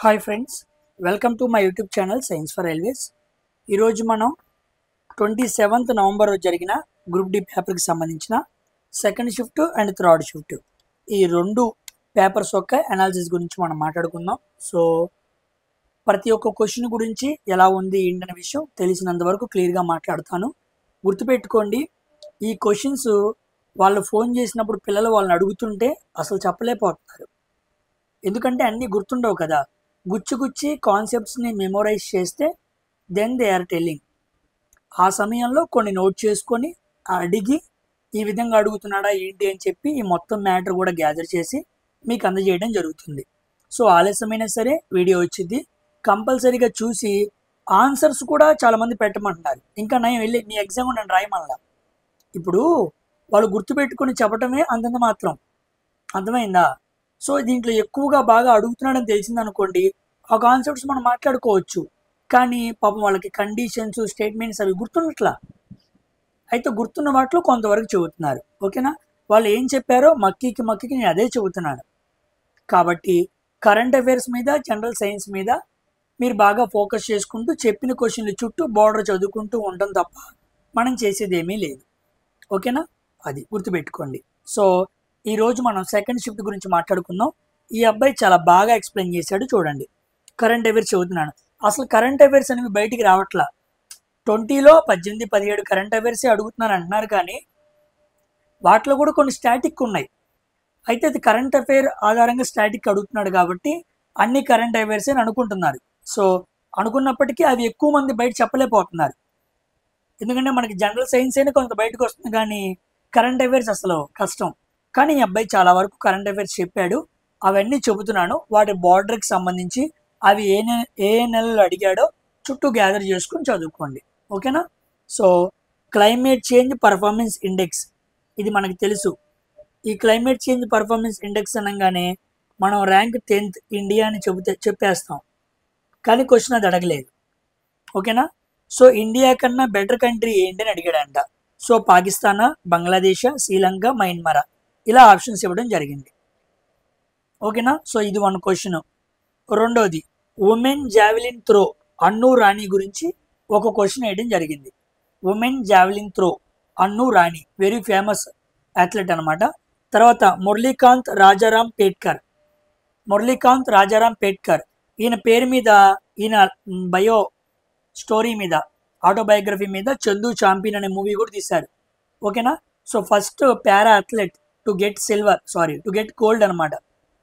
Hi friends, welcome to my YouTube channel science for railways. ఈరోజు మనం 27th November జరిగిన group D పేపర్కి సంబంధించిన second shift and third shift ఈ రెండు పేపర్స్ యొక్క అనాలిసిస్ గురించి మనం మాట్లాడుకుందాం. సో ప్రతి ఒక్క క్వశ్చన్ గురించి ఎలా ఉంది ఏంటనే విషయం తెలిసినంత వరకు క్లియర్గా మాట్లాడతాను. గుర్తుపెట్టుకోండి, ఈ క్వశ్చన్స్ వాళ్ళు ఫోన్ చేసినప్పుడు పిల్లలు వాళ్ళని అడుగుతుంటే అసలు చెప్పలేకపోతున్నారు. ఎందుకంటే అన్నీ గుర్తుండవు కదా. గుచ్చి కాన్సెప్ట్స్ని మెమొరైజ్ చేస్తే దెన్ దే ఆర్ టెల్లింగ్. ఆ సమయంలో కొన్ని నోట్ చేసుకొని అడిగి ఈ విధంగా అడుగుతున్నాడా ఏంటి అని చెప్పి ఈ మొత్తం మ్యాటర్ కూడా గ్యాదర్ చేసి మీకు అందజేయడం జరుగుతుంది. సో ఆలస్యమైనా సరే వీడియో వచ్చింది, కంపల్సరీగా చూసి ఆన్సర్స్ కూడా చాలామంది పెట్టమంటున్నారు. ఇంకా నేను వెళ్ళి మీ ఎగ్జామ్ నన్ను రాయమల్లా. ఇప్పుడు వాళ్ళు గుర్తుపెట్టుకొని చెప్పటమే అంతంత మాత్రం, అర్థమైందా? సో దీంట్లో ఎక్కువగా బాగా అడుగుతున్నాడని తెలిసిందనుకోండి, ఆ కాన్సెప్ట్స్ మనం మాట్లాడుకోవచ్చు. కానీ పాపం వాళ్ళకి కండిషన్స్, స్టేట్మెంట్స్ అవి గుర్తున్నట్లా. అయితే గుర్తున్న వాటిలో కొంతవరకు చెబుతున్నారు. ఓకేనా? వాళ్ళు ఏం చెప్పారో మక్కికి నేను అదే చెబుతున్నాను. కాబట్టి కరెంట్ అఫైర్స్ మీద, జనరల్ సైన్స్ మీద మీరు బాగా ఫోకస్ చేసుకుంటూ చెప్పిన క్వశ్చన్లు చుట్టూ బోర్డర్ చదువుకుంటూ ఉండడం తప్ప మనం చేసేది ఏమీ లేదు. ఓకేనా? అది గుర్తుపెట్టుకోండి. సో ఈరోజు మనం సెకండ్ షిఫ్ట్ గురించి మాట్లాడుకుందాం. ఈ అబ్బాయి చాలా బాగా ఎక్స్ప్లెయిన్ చేశాడు. చూడండి, కరెంట్ అఫైర్స్ చదువుతున్నాను. అసలు కరెంట్ అఫైర్స్ అనేవి బయటికి రావట్లా. 20లో 18, 17 కరెంట్ అఫైర్సే అడుగుతున్నారు అంటున్నారు, కానీ వాటిలో కూడా కొన్ని స్టాటిక్ ఉన్నాయి. అయితే అది కరెంట్ అఫైర్ ఆధారంగా స్టాటిక్ అడుగుతున్నాడు కాబట్టి అన్ని కరెంట్ అఫైర్సే అని అనుకుంటున్నారు. సో అనుకున్నప్పటికీ అవి ఎక్కువ మంది బయట చెప్పలేకపోతున్నారు. ఎందుకంటే మనకి జనరల్ సైన్స్ అయినా కొంత బయటకు వస్తుంది, కానీ కరెంట్ అఫైర్స్ అసలు కష్టం. కానీ ఈ అబ్బాయి చాలా వరకు కరెంట్ అఫైర్స్ చెప్పాడు. అవన్నీ చెబుతున్నాను. వాటి బార్డర్కి సంబంధించి అవి ఏ నెలలో అడిగాడో చుట్టూ గ్యాదర్ చేసుకుని చదువుకోండి. ఓకేనా? So climate change performance index, ఇది మనకి తెలుసు. ఈ క్లైమేట్ చేంజ్ పర్ఫార్మెన్స్ ఇండెక్స్ అనగానే మనం ర్యాంక్ 10th ఇండియా అని చెప్పేస్తాం, కానీ క్వశ్చన్ అది అడగలేదు. ఓకేనా? సో ఇండియా కన్నా బెటర్ కంట్రీ ఏంటి అని అడిగాడంట. సో పాకిస్తానా, బంగ్లాదేశ్, శ్రీలంక, మయన్మార్, ఇలా ఆప్షన్స్ ఇవ్వడం జరిగింది. ఓకేనా? సో ఇది వన్ క్వశ్చన్. రెండోది, ఉమెన్ జావెలిన్ త్రో అన్ను రాణి గురించి ఒక క్వశ్చన్ వేయడం జరిగింది. ఉమెన్ జావెలిన్ త్రో అన్ను రాణి వెరీ ఫేమస్ అథ్లెట్ అనమాట. తర్వాత మురళీకాంత్ రాజారాం పేట్కర్, ఈయన పేరు మీద, ఈయన బయో స్టోరీ మీద, ఆటోబయోగ్రఫీ మీద చందు ఛాంపియన్ అనే మూవీ కూడా తీశారు. ఓకేనా? So first para athlete to get gold అనమాట.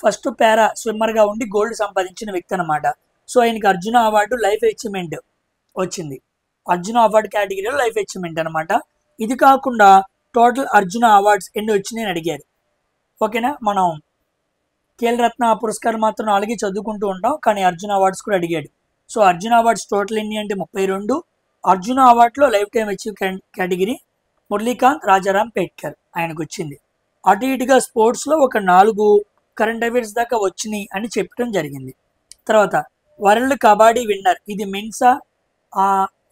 ఫస్ట్ పారా స్విమ్మర్గా ఉండి గోల్డ్ సంపాదించిన వ్యక్తి అనమాట. సో ఆయనకి అర్జున అవార్డు లైఫ్ అచీవ్మెంట్ వచ్చింది. అర్జున అవార్డు కేటగిరీలో లైఫ్ అచీవ్మెంట్ అనమాట. ఇది కాకుండా టోటల్ అర్జున అవార్డ్స్ ఎన్ని వచ్చినాయని అడిగారు. ఓకేనా? మనం ఖేల్ రత్న పురస్కారం మాత్రం 4 చదువుకుంటూ ఉంటాం, కానీ అర్జున అవార్డ్స్ కూడా అడిగాడు. సో అర్జున అవార్డ్స్ టోటల్ ఎన్ని అంటే 32. అర్జున అవార్డులో lifetime achieve category Murlikant Rajaram Petkar ఆయనకు వచ్చింది. అటు ఇటుగా స్పోర్ట్స్లో ఒక 4 కరెంట్ అఫైర్స్ దాకా వచ్చినాయి అని చెప్పడం జరిగింది. తర్వాత వరల్డ్ కబడ్డీ విన్నర్, ఇది మెన్సా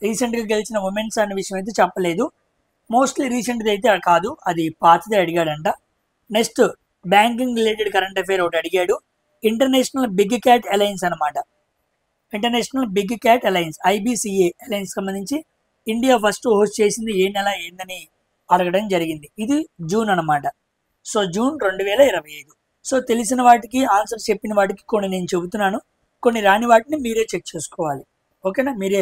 రీసెంట్గా గెలిచిన ఉమెన్స్ అనే విషయం అయితే చెప్పలేదు. మోస్ట్లీ రీసెంట్ది అయితే కాదు, అది పాతదే అడిగాడంట. Next banking related current affair ఒకటి అడిగాడు. ఇంటర్నేషనల్ బిగ్ క్యాట్ అలయన్స్ అనమాట. International big cat alliance IBCA alliance సంబంధించి ఇండియా ఫస్ట్ హోస్ట్ చేసింది ఏ నెల ఏందని అడగడం జరిగింది. ఇది జూన్ అనమాట. So June 2025. సో తెలిసిన వాటికి ఆన్సర్ చెప్పిన వాటికి కొన్ని నేను చెబుతున్నాను, కొన్ని రాని వాటిని మీరే చెక్ చేసుకోవాలి. ఓకేనా? మీరే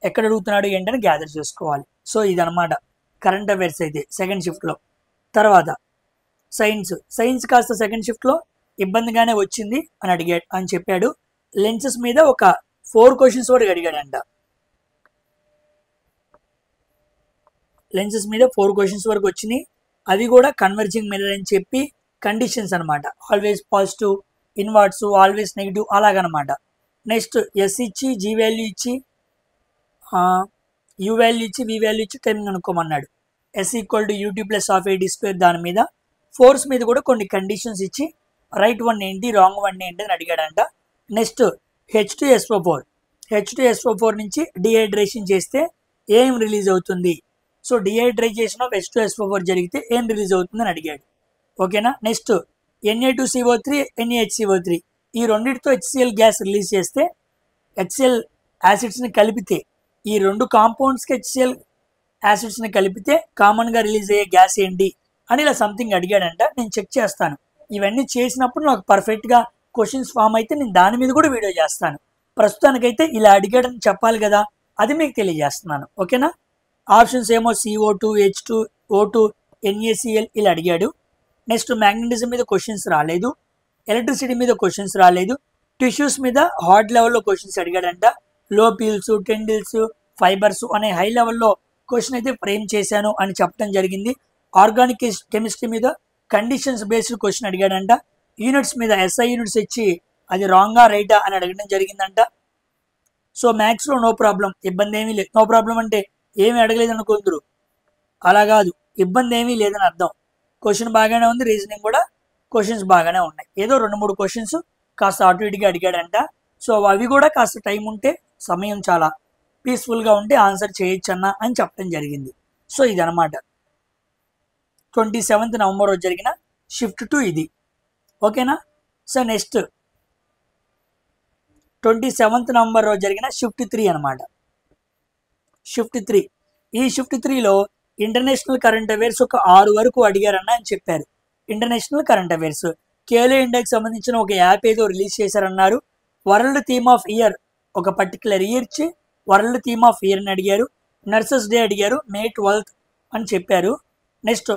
ఎక్కడ అడుగుతున్నాడు ఏంటని గ్యాదర్ చేసుకోవాలి. సో ఇదనమాట కరెంట్ అఫైర్స్ అయితే సెకండ్ షిఫ్ట్లో. తర్వాత సైన్స్ కాస్త సెకండ్ షిఫ్ట్లో ఇబ్బందిగానే వచ్చింది అని చెప్పాడు. లెన్సెస్ మీద ఒక 4 క్వశ్చన్స్ వరకు అడిగాడంట. లెన్సెస్ మీద 4 క్వశ్చన్స్ వరకు వచ్చినాయి. అవి కూడా కన్వర్జింగ్ మిర్రర్ అని చెప్పి కండిషన్స్ అనమాట. Always positive, inverts, always negative, అలాగనమాట. నెక్స్ట్ ఎస్ ఇచ్చి, జీ వాల్యూ ఇచ్చి, యూ వాల్యూ ఇచ్చి, వి వాల్యూ ఇచ్చి టైమింగ్ అనుకోమన్నాడు. S = UT + ½ AD² దాని మీద. ఫోర్స్ మీద కూడా కొన్ని కండిషన్స్ ఇచ్చి రైట్ వన్ ఏంటి, రాంగ్ వన్ ఏంటి అని అడిగాడంట. నెక్స్ట్ H2SO4 నుంచి డిహైడ్రేషన్ చేస్తే ఏం రిలీజ్ అవుతుంది. సో డిహైడ్రేషన్ ఆఫ్ H2SO4 జరిగితే ఏం రిలీజ్ అవుతుందని అడిగాడు. ఓకేనా? నెక్స్ట్ Na2CO3 NaHCO3 ఈ రెండింటితో HCl గ్యాస్ రిలీజ్ చేస్తే HCl యాసిడ్స్ని కలిపితే ఈ రెండు కాంపౌండ్స్కి HCl యాసిడ్స్ని కలిపితే కామన్గా రిలీజ్ అయ్యే గ్యాస్ ఏంటి అని ఇలా సంథింగ్ అడిగాడంట. నేను చెక్ చేస్తాను. ఇవన్నీ చేసినప్పుడు నాకు పర్ఫెక్ట్గా క్వశ్చన్స్ ఫామ్ అయితే నేను దాని మీద కూడా వీడియో చేస్తాను. ప్రస్తుతానికైతే ఇలా అడిగాడని చెప్పాలి కదా, అది మీకు తెలియజేస్తున్నాను. ఓకేనా. ఆప్షన్స్ ఏమో CO2, H2, O2, NaCl ఇలా అడిగాడు. నెక్స్ట్ మ్యాగ్నెటిజం మీద క్వశ్చన్స్ రాలేదు, ఎలక్ట్రిసిటీ మీద క్వశ్చన్స్ రాలేదు, టిష్యూస్ మీద హార్డ్ లెవెల్లో క్వశ్చన్స్ అడిగాడంట. లో పీల్స్, టెండిల్స్, ఫైబర్స్ అనే హై లెవెల్లో క్వశ్చన్ అయితే ఫ్రేమ్ చేశాను అని చెప్పడం జరిగింది. ఆర్గానిక్ కెమిస్ట్రీ మీద కండిషన్స్ బేస్డ్ క్వశ్చన్ అడిగాడంట. యూనిట్స్ మీద SI యూనిట్స్ ఇచ్చి అది రాంగా రైటా అని అడగడం జరిగిందంట. సో మ్యాథ్స్లో నో ప్రాబ్లం, ఇబ్బంది ఏమీ లేదు. నో ప్రాబ్లం అంటే ఏమీ అడగలేదు అనుకుందరు, అలా కాదు, ఇబ్బంది ఏమీ లేదని అర్థం. క్వశ్చన్ బాగానే ఉంది, రీజనింగ్ కూడా క్వశ్చన్స్ బాగానే ఉన్నాయి. ఏదో 2-3 క్వశ్చన్స్ కాస్త అటు ఇటుగా అడిగాడంట. సో అవి కూడా కాస్త టైం ఉంటే, సమయం చాలా పీస్ఫుల్గా ఉంటే ఆన్సర్ చేయొచ్చన్నా అని చెప్పడం జరిగింది. సో ఇదనమాట 27th నవంబర్ రోజు జరిగిన షిఫ్ట్ 2 ఇది. ఓకేనా. సో నెక్స్ట్ 27th నవంబర్ రోజు జరిగిన షిఫ్ట్ 3 అనమాట. షిఫ్ట్ 3, ఈ షిఫ్ట్ 3లో ఇంటర్నేషనల్ కరెంట్ అఫైర్స్ ఒక 6 వరకు అడిగారన్న అని చెప్పారు. ఇంటర్నేషనల్ కరెంట్ అఫైర్స్, కేలో ఇండియాకి సంబంధించిన ఒక యాప్ ఏదో రిలీజ్ చేశారన్నారు. వరల్డ్ థీమ్ ఆఫ్ ఇయర్, ఒక పర్టికులర్ ఇయర్ ఇచ్చి వరల్డ్ థీమ్ ఆఫ్ ఇయర్ అని అడిగారు. నర్సెస్ డే అడిగారు, May 12th అని చెప్పారు. నెక్స్ట్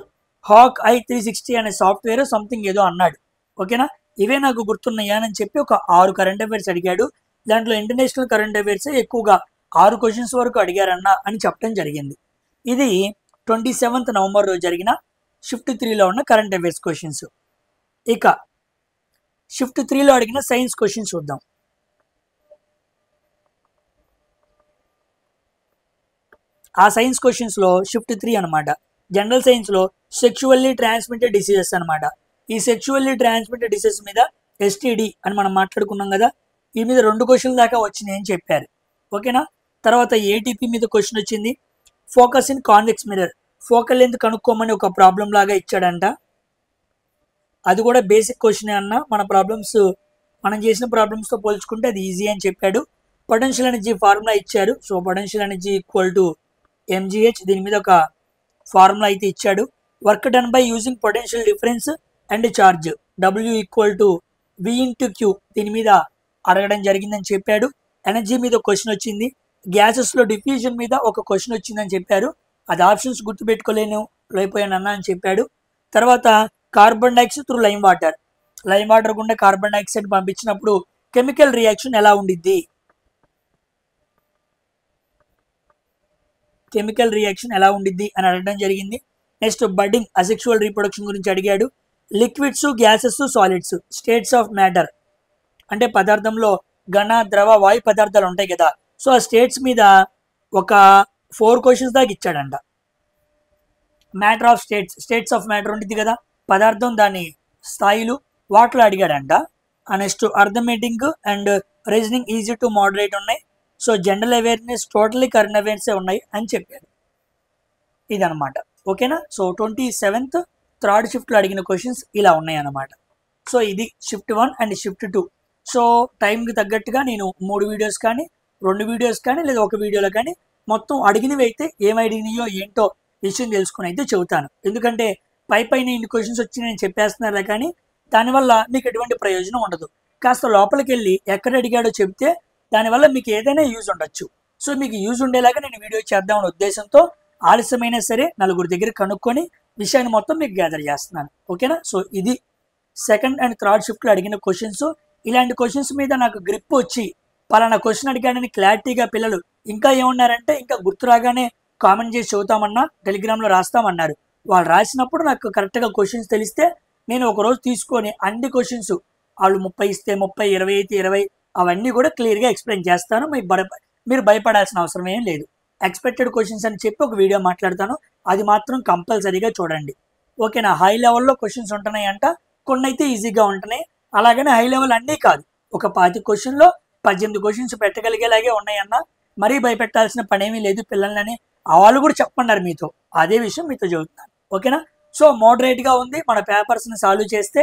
హాక్ ఐ 360 అనే సాఫ్ట్వేర్ సంథింగ్ ఏదో అన్నాడు. ఓకేనా. ఇవే నాకు గుర్తున్నాయా అని చెప్పి ఒక 6 కరెంట్ అఫైర్స్ అడిగాడు. దాంట్లో ఇంటర్నేషనల్ కరెంట్ అఫైర్స్ ఎక్కువగా 6 క్వశ్చన్స్ వరకు అడిగారన్న అని చెప్పడం జరిగింది. ఇది 27th నవంబర్ రోజు జరిగిన షిఫ్ట్ 3లో ఉన్న కరెంట్ అఫైర్స్ క్వశ్చన్స్. ఇక షిఫ్ట్ 3లో అడిగిన సైన్స్ క్వశ్చన్స్ చూద్దాం. ఆ సైన్స్ క్వశ్చన్స్లో షిఫ్ట్ 3 అనమాట. జనరల్ సైన్స్లో సెక్షువల్లీ ట్రాన్స్మిటెడ్ డిసీజెస్ అనమాట. ఈ సెక్షువల్లీ ట్రాన్స్మిటెడ్ డిసీజెస్ మీద STD అని మనం మాట్లాడుకున్నాం కదా, ఈ మీద 2 క్వశ్చన్లు దాకా వచ్చినాయి అని చెప్పారు. ఓకేనా. తర్వాత ATP మీద క్వశ్చన్ వచ్చింది. Focus in convex mirror, focal length కనుక్కోమని ఒక ప్రాబ్లం లాగా ఇచ్చాడంట. అది కూడా బేసిక్ క్వశ్చనే అన్న. మనం చేసిన ప్రాబ్లమ్స్తో పోల్చుకుంటే అది ఈజీ అని చెప్పాడు. పొటెన్షియల్ ఎనర్జీ ఫార్ములా ఇచ్చారు. So potential energy equal to mgh, దీని మీద ఒక ఫార్ములా అయితే ఇచ్చాడు. Work done by using potential difference and charge, W equal to V/Q, దీని మీద అడగడం జరిగిందని చెప్పాడు. ఎనర్జీ మీద క్వశ్చన్ వచ్చింది. గ్యాసెస్లో డిఫ్యూజన్ మీద ఒక క్వశ్చన్ వచ్చిందని చెప్పారు. అది ఆప్షన్స్ గుర్తుపెట్టుకోలేకపోయానన్నా అని చెప్పాడు. తర్వాత carbon dioxide through lime water గుండా కార్బన్ డైఆక్సైడ్ పంపించినప్పుడు కెమికల్ రియాక్షన్ ఎలా ఉండిద్ది, అని అడగడం జరిగింది. నెక్స్ట్ బడ్డింగ్, అసెక్షువల్ రీప్రొడక్షన్ గురించి అడిగాడు. Liquids, gases, solids, states of matter అంటే పదార్థంలో ఘన, ద్రవ, వాయు పదార్థాలు ఉంటాయి కదా. సో ఆ స్టేట్స్ మీద ఒక 4 క్వశ్చన్స్ దాకా ఇచ్చాడంట. Matter of states of matter ఉంటుంది కదా, పదార్థం దాని స్థాయిలు, వాటిలో అడిగాడంట. Next arithmetic and reasoning easy to moderate ఉన్నాయి. So general awareness, totally current అఫైర్సే ఉన్నాయి అని చెప్పాడు. ఇదనమాట. ఓకేనా. సో 27th థర్డ్ షిఫ్ట్లో అడిగిన క్వశ్చన్స్ ఇలా ఉన్నాయి అన్నమాట. సో ఇది షిఫ్ట్ 1 అండ్ షిఫ్ట్ 2. సో టైంకి తగ్గట్టుగా నేను 3 వీడియోస్ కానీ 2 వీడియోస్ కానీ లేదా ఒక వీడియోలో కానీ మొత్తం అడిగినవి అయితే ఏమి అడిగినాయో ఏంటో విషయం తెలుసుకుని అయితే చెబుతాను. ఎందుకంటే పైన ఇన్ని క్వశ్చన్స్ వచ్చి నేను చెప్పేస్తున్నారా కానీ దానివల్ల మీకు ఎటువంటి ప్రయోజనం ఉండదు. కాస్త లోపలికి వెళ్ళి ఎక్కడ అడిగాడో చెప్తే దానివల్ల మీకు ఏదైనా యూజ్ ఉండొచ్చు. సో మీకు యూజ్ ఉండేలాగా నేను వీడియో చేద్దామనే ఉద్దేశంతో ఆలస్యమైనా సరే నలుగురి దగ్గర కనుక్కొని విషయాన్ని మొత్తం మీకు గ్యాదర్ చేస్తున్నాను. ఓకేనా. సో ఇది సెకండ్ అండ్ థర్డ్ షిఫ్ట్లో అడిగిన క్వశ్చన్స్. ఇలాంటి క్వశ్చన్స్ మీద నాకు గ్రిప్ వచ్చి పలానా క్వశ్చన్ అడిగానని క్లారిటీగా పిల్లలు ఇంకా ఏమన్నారంటే ఇంకా గుర్తు రాగానే కామెంట్ చేసి చదువుతామన్నా, టెలిగ్రామ్లో రాస్తామన్నారు. వాళ్ళు రాసినప్పుడు నాకు కరెక్ట్గా క్వశ్చన్స్ తెలిస్తే నేను ఒకరోజు తీసుకొని అన్ని క్వశ్చన్స్ వాళ్ళు 30 ఇస్తే 30, 20 అయితే 20 అవన్నీ కూడా క్లియర్గా ఎక్స్ప్లెయిన్ చేస్తాను. మీరు భయపడాల్సిన అవసరం ఏం లేదు. ఎక్స్పెక్టెడ్ క్వశ్చన్స్ అని చెప్పి ఒక వీడియో మాట్లాడతాను, అది మాత్రం కంపల్సరీగా చూడండి. ఓకేనా. హై లెవెల్లో క్వశ్చన్స్ ఉంటున్నాయి అంట, కొన్ని అయితే ఈజీగా ఉంటున్నాయి. అలాగనే హై లెవెల్ అన్నీ కాదు, ఒక 25 క్వశ్చన్లో 18 క్వశ్చన్స్ పెట్టగలిగేలాగే ఉన్నాయన్న. మరీ భయపెట్టాల్సిన పనేమీ లేదు పిల్లలని వాళ్ళు కూడా చెప్పన్నారు మీతో, అదే విషయం మీతో చెబుతున్నాను. ఓకేనా. సో మోడరేట్గా ఉంది. మన పేపర్స్ని సాల్వ్ చేస్తే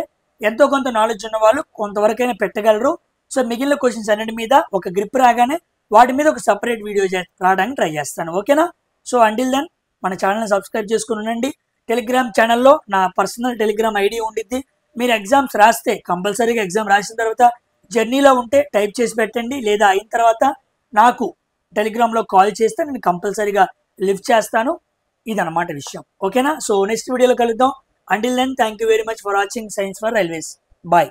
ఎంతో కొంత నాలెడ్జ్ ఉన్న వాళ్ళు కొంతవరకైనా పెట్టగలరు. సో మిగిలిన క్వశ్చన్స్ అన్నిటి మీద ఒక గ్రిప్ రాగానే వాటి మీద ఒక సపరేట్ వీడియో రావడానికి ట్రై చేస్తాను. ఓకేనా? సో అంటిల్ దెన్ మన ఛానల్ని సబ్స్క్రైబ్ చేసుకుని ఉండండి. టెలిగ్రామ్ ఛానల్లో నా పర్సనల్ టెలిగ్రామ్ ఐడి ఉండిద్ది. మీరు ఎగ్జామ్స్ రాస్తే కంపల్సరీగా ఎగ్జామ్ రాసిన తర్వాత జర్నీలో ఉంటే టైప్ చేసి పెట్టండి, లేదా అయిన తర్వాత నాకు టెలిగ్రామ్లో కాల్ చేస్తే నేను కంపల్సరీగా లిఫ్ట్ చేస్తాను. ఇదన్నమాట విషయం. ఓకేనా? సో నెక్స్ట్ వీడియోలో కలుద్దాం. Until then thank you very much for watching science for railways. Bye.